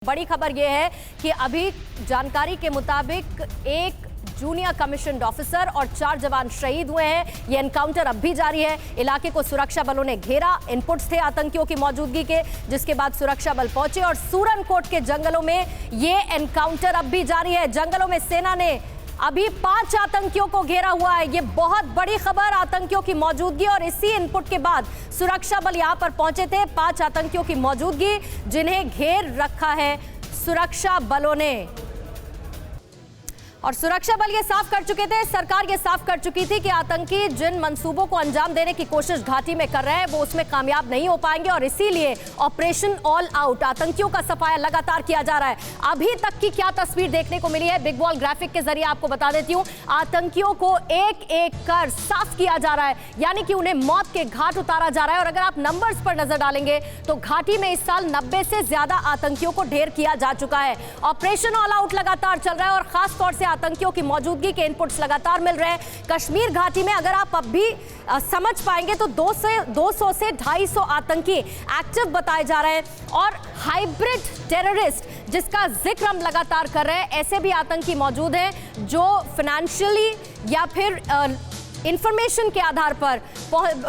बड़ी खबर यह है कि अभी जानकारी के मुताबिक एक जूनियर कमीशन्ड ऑफिसर और 4 जवान शहीद हुए हैं। यह एनकाउंटर अब भी जारी है। इलाके को सुरक्षा बलों ने घेरा। इनपुट्स थे आतंकियों की मौजूदगी के, जिसके बाद सुरक्षा बल पहुंचे और सूरनकोट के जंगलों में यह एनकाउंटर अब भी जारी है। जंगलों में सेना ने अभी 5 आतंकियों को घेरा हुआ है। ये बहुत बड़ी खबर, आतंकियों की मौजूदगी, और इसी इनपुट के बाद सुरक्षा बल यहां पर पहुंचे थे। 5 आतंकियों की मौजूदगी, जिन्हें घेर रखा है सुरक्षा बलों ने। और सुरक्षा बल ये साफ कर चुके थे, सरकार ये साफ कर चुकी थी कि आतंकी जिन मंसूबों को अंजाम देने की कोशिश घाटी में कर रहे हैं वो उसमें कामयाब नहीं हो पाएंगे, और इसीलिए ऑपरेशन ऑल आउट, आतंकियों का सफाया लगातार किया जा रहा है। अभी तक की क्या तस्वीर देखने को मिली है, बिग वॉल ग्राफिक के जरिए आपको बता देती हूं। आतंकियों को एक एक कर साफ किया जा रहा है, यानी कि उन्हें मौत के घाट उतारा जा रहा है। और अगर आप नंबर्स पर नजर डालेंगे तो घाटी में इस साल 90 से ज्यादा आतंकियों को ढेर किया जा चुका है। ऑपरेशन ऑल आउट लगातार चल रहा है और खासतौर से आतंकियों की मौजूदगी के इनपुट्स लगातार मिल रहे हैं। कश्मीर घाटी में अगर आप अब भी समझ पाएंगे तो 200 से 250 आतंकी एक्टिव बताए जा रहे हैं, और हाइब्रिड टेररिस्ट जिसका जिक्र हम लगातार कर रहे हैं, ऐसे भी आतंकी मौजूद हैं जो फाइनेंशियली या फिर इंफॉर्मेशन के आधार पर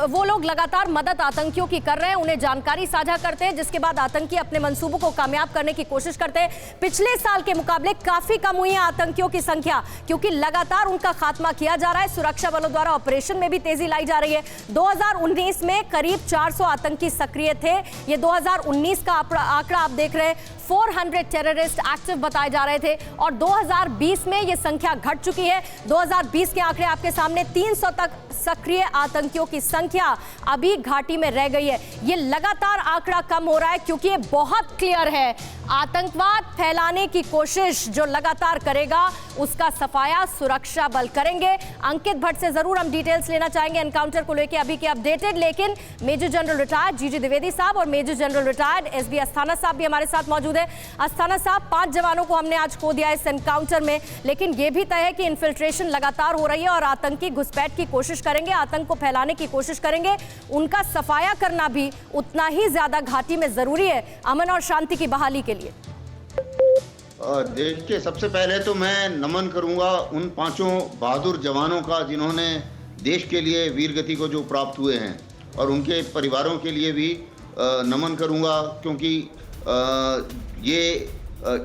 वो लोग लगातार मदद आतंकियों की कर रहे हैं, उन्हें जानकारी साझा करते हैं, जिसके बाद आतंकी अपने मंसूबों को कामयाब करने की कोशिश करते हैं। पिछले साल के मुकाबले काफी कम हुई है आतंकियों की संख्या, क्योंकि लगातार उनका खात्मा किया जा रहा है। सुरक्षा बलों द्वारा ऑपरेशन में भी तेजी लाई जा रही है। 2019 में करीब 400 आतंकी सक्रिय थे। ये 2019 का आंकड़ा आप देख रहे हैं, 400 टेररिस्ट एक्टिव बताए जा रहे थे, और 2020 में ये संख्या घट चुकी है। 2020 के आंकड़े आपके सामने, 300 तक सक्रिय आतंकियों की संख्या अभी घाटी में रह गई है। ये लगातार आंकड़ा कम हो रहा है, क्योंकि ये बहुत क्लियर है, आतंकवाद फैलाने की कोशिश जो लगातार करेगा उसका सफाया सुरक्षा बल करेंगे। अंकित भट्ट से जरूर हम डिटेल्स लेना चाहेंगे एनकाउंटर को लेकर अभी के अपडेटेड, लेकिन मेजर जनरल रिटायर्ड जीजी द्विवेदी साहब और major general retired SB Asthana साहब भी हमारे साथ मौजूद है। अस्थाना साहब, 5 जवानों को हमने आज खो दिया इस एनकाउंटर में, लेकिन यह भी तय है कि इन्फिल्ट्रेशन लगातार हो रही है और आतंकी घुसपैठ की कोशिश करेंगे, आतंक को फैलाने की कोशिश करेंगे। उनका सफाया करना भी उतना ही ज्यादा घाटी में जरूरी है अमन और शांति की बहाली के लिए। देखिए, सबसे पहले तो मैं नमन करूंगा उन 5 बहादुर जवानों का जिन्होंने देश के लिए वीरगति को जो प्राप्त हुए हैं, और उनके परिवारों के लिए भी नमन करूंगा, क्योंकि ये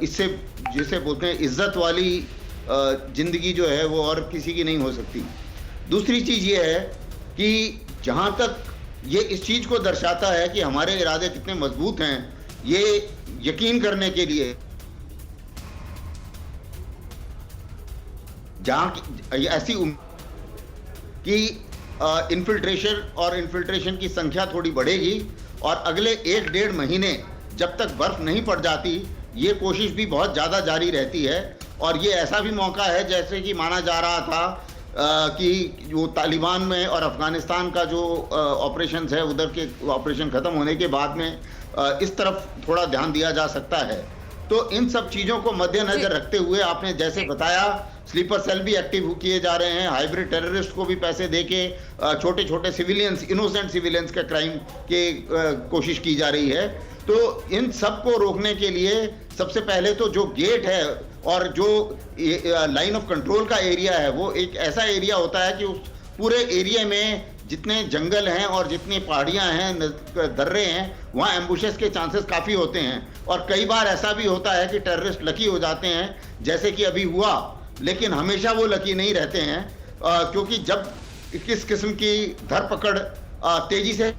इससे जिसे बोलते हैं इज्जत वाली जिंदगी जो है वो और किसी की नहीं हो सकती। दूसरी चीज़ ये है कि जहाँ तक ये इस चीज़ को दर्शाता है कि हमारे इरादे कितने मजबूत हैं, ये यकीन करने के लिए जहाँ ऐसी कि इन्फिल्ट्रेशन की संख्या थोड़ी बढ़ेगी, और अगले 1-1.5 महीने जब तक बर्फ नहीं पड़ जाती, ये कोशिश भी बहुत ज़्यादा जारी रहती है। और ये ऐसा भी मौका है, जैसे कि माना जा रहा था कि जो तालिबान में और अफ़गानिस्तान का जो ऑपरेशंस है, उधर के ऑपरेशन ख़त्म होने के बाद में इस तरफ थोड़ा ध्यान दिया जा सकता है। तो इन सब चीज़ों को मद्देनजर रखते हुए आपने जैसे बताया, स्लीपर सेल भी एक्टिव किए जा रहे हैं, हाइब्रिड टेररिस्ट को भी पैसे देके छोटे छोटे सिविलियंस, इनोसेंट सिविलियंस का क्राइम के कोशिश की जा रही है। तो इन सब को रोकने के लिए सबसे पहले तो जो गेट है और जो लाइन ऑफ कंट्रोल का एरिया है, वो एक ऐसा एरिया होता है कि उस पूरे एरिया में जितने जंगल हैं और जितनी पहाड़ियां हैं, दर्रे हैं, वहाँ एम्बुशेस के चांसेस काफ़ी होते हैं। और कई बार ऐसा भी होता है कि टेररिस्ट लकी हो जाते हैं, जैसे कि अभी हुआ, लेकिन हमेशा वो लकी नहीं रहते हैं, क्योंकि जब किस किस्म की धरपकड़ तेजी से।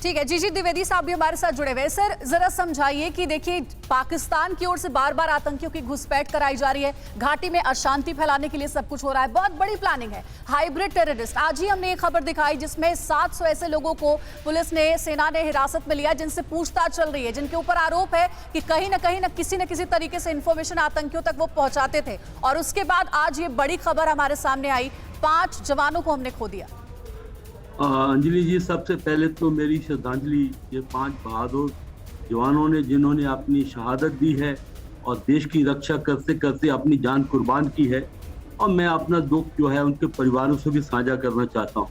ठीक है, जीजी द्विवेदी साहब भी हमारे साथ जुड़े हुए हैं। सर, जरा समझाइए कि देखिए, पाकिस्तान की ओर से बार बार आतंकियों की घुसपैठ कराई जा रही है, घाटी में अशांति फैलाने के लिए सब कुछ हो रहा है, बहुत बड़ी प्लानिंग है। हाइब्रिड टेररिस्ट, आज ही हमने एक खबर दिखाई जिसमें 700 ऐसे लोगों को पुलिस ने, सेना ने हिरासत में लिया, जिनसे पूछताछ चल रही है, जिनके ऊपर आरोप है कि कहीं ना किसी न किसी तरीके से इंफॉर्मेशन आतंकियों तक वो पहुंचाते थे। और उसके बाद आज ये बड़ी खबर हमारे सामने आई, 5 जवानों को हमने खो दिया। अंजलि जी, सबसे पहले तो मेरी श्रद्धांजलि ये 5 बहादुर जवानों ने जिन्होंने अपनी शहादत दी है और देश की रक्षा करते करते अपनी जान कुर्बान की है, और मैं अपना दुख जो है उनके परिवारों से भी साझा करना चाहता हूँ।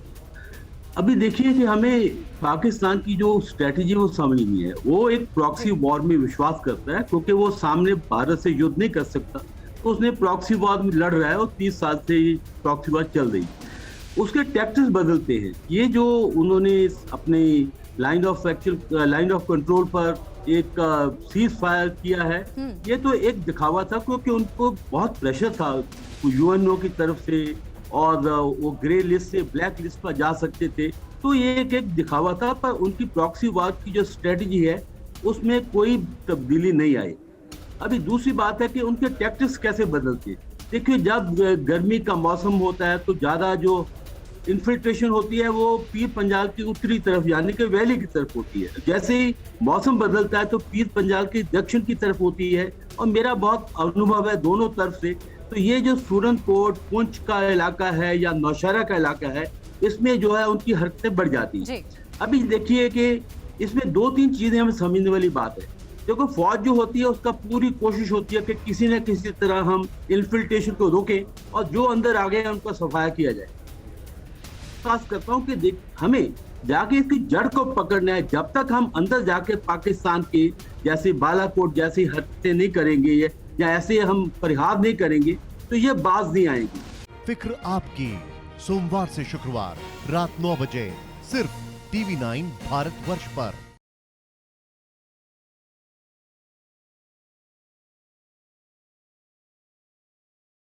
अभी देखिए कि हमें पाकिस्तान की जो स्ट्रेटेजी वो समझनी है। वो एक प्रॉक्सी वॉर में विश्वास करता है, क्योंकि वो सामने भारत से युद्ध नहीं कर सकता, तो उसने प्रॉक्सी वॉर में लड़ रहा है और 30 साल से प्रॉक्सी वॉर चल रही है। उसके टैक्टिक्स बदलते हैं। ये जो उन्होंने अपने लाइन ऑफ कंट्रोल पर एक सीज फायर किया है, ये तो एक दिखावा था, क्योंकि उनको बहुत प्रेशर था यूएनओ की तरफ से, और वो ग्रे लिस्ट से ब्लैक लिस्ट पर जा सकते थे। तो ये एक दिखावा था, पर उनकी प्रॉक्सी वॉर की जो स्ट्रेटजी है उसमें कोई तब्दीली नहीं आई। अभी दूसरी बात है कि उनके टैक्टिक्स कैसे बदलते। देखिए, जब गर्मी का मौसम होता है तो ज्यादा जो इन्फिल्ट्रेशन होती है वो पीर पंजाल की उत्तरी तरफ यानी कि वैली की तरफ होती है। जैसे ही मौसम बदलता है तो पीर पंजाल की दक्षिण की तरफ होती है, और मेरा बहुत अनुभव है दोनों तरफ से। तो ये जो सूरनकोट, पुंछ का इलाका है या नौशहरा का इलाका है, इसमें जो है उनकी हरकतें बढ़ जाती हैं। अभी देखिए कि इसमें 2-3 चीजें हमें समझने वाली बात है। देखो, फौज जो होती है उसका पूरी कोशिश होती है कि किसी न किसी तरह हम इन्फिल्ट्रेशन को रोकें और जो अंदर आ गए उनका सफाया किया जाए। खास करता हूँ कि हमें जाके इसकी जड़ को पकड़ना है। जब तक हम अंदर जाके पाकिस्तान के जैसे बालाकोट जैसी हरकतें नहीं करेंगे या ऐसे हम परिहार नहीं करेंगे तो ये बाज नहीं आएगी। फिक्र आपकी, सोमवार से शुक्रवार रात 9 बजे सिर्फ TV9 भारतवर्ष पर।